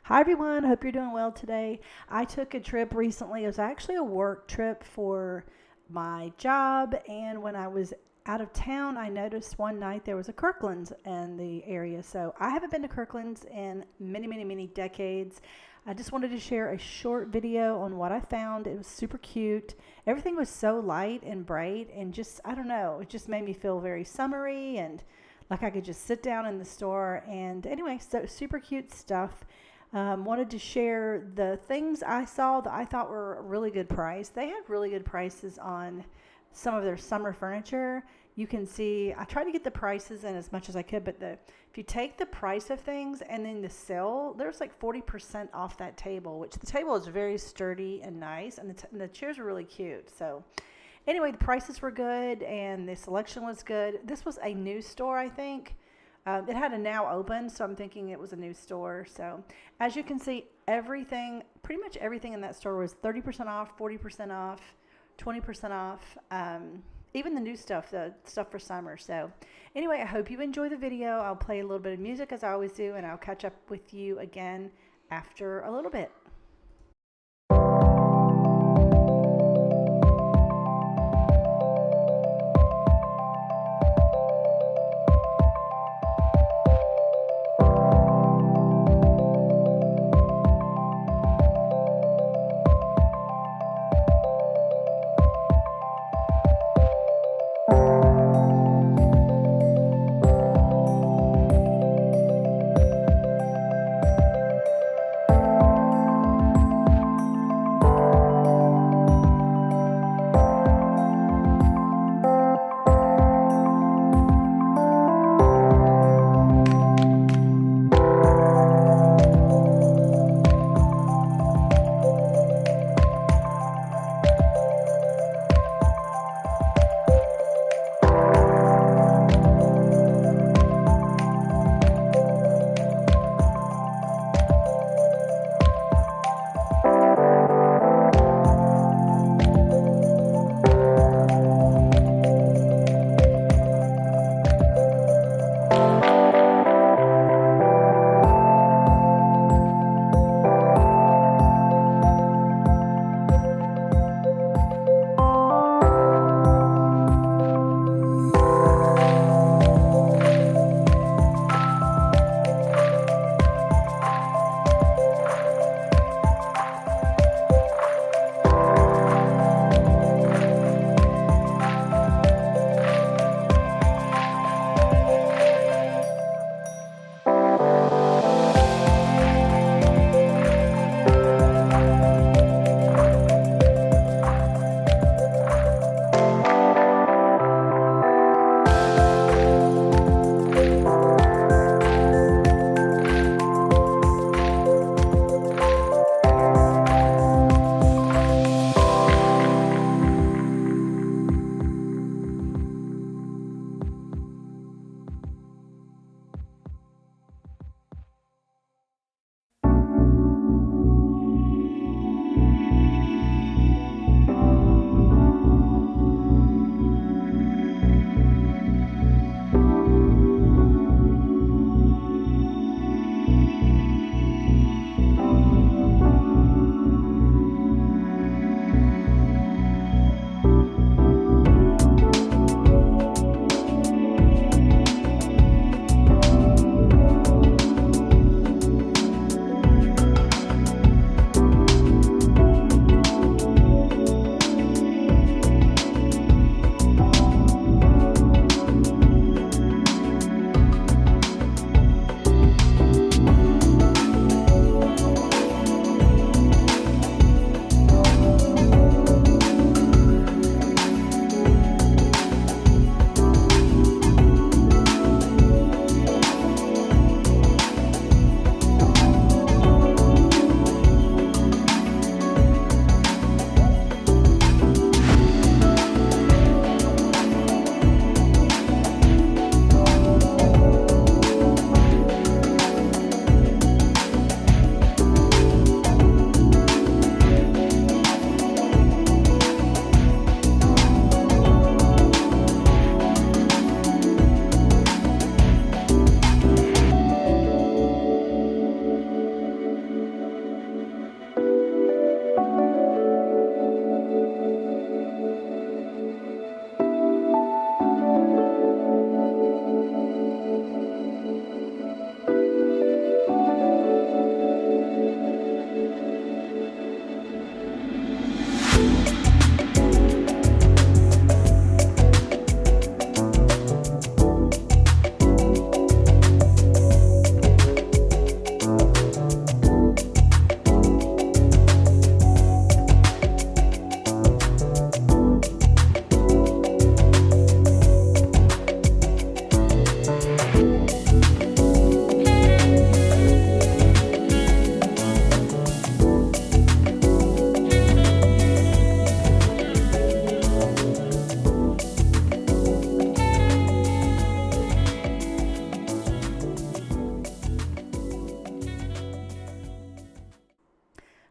Hi everyone, hope you're doing well today. I took a trip recently. It was actually a work trip for my job, and when I was out of town, I noticed one night there was a Kirkland's in the area. So I haven't been to Kirkland's in many decades. I just wanted to share a short video on what I found. It was super cute. Everything was so light and bright, and just, I don't know, it just made me feel very summery and like I could just sit down in the store. And anyway, so super cute stuff. Wanted to share the things I saw that I thought were a really good price. They had really good prices on some of their summer furniture. You can see, I tried to get the prices in as much as I could, but if you take the price of things and then the sale, there's like 40% off that table, which the table is very sturdy and nice, and the chairs are really cute. So anyway, the prices were good and the selection was good. This was a new store, I think. It had a now open, so I'm thinking it was a new store. So as you can see, pretty much everything in that store was 30% off, 40% off, 20% off, even the new stuff, the stuff for summer. So anyway, I hope you enjoy the video. I'll play a little bit of music as I always do, and I'll catch up with you again after a little bit.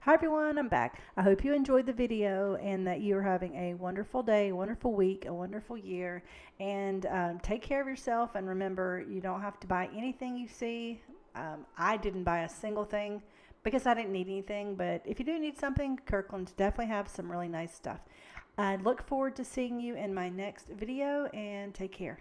Hi everyone, I'm back. I hope you enjoyed the video and that you're having a wonderful day, a wonderful week, a wonderful year. And take care of yourself. And remember, you don't have to buy anything you see. I didn't buy a single thing because I didn't need anything. But if you do need something, Kirkland's definitely have some really nice stuff. I look forward to seeing you in my next video, and take care.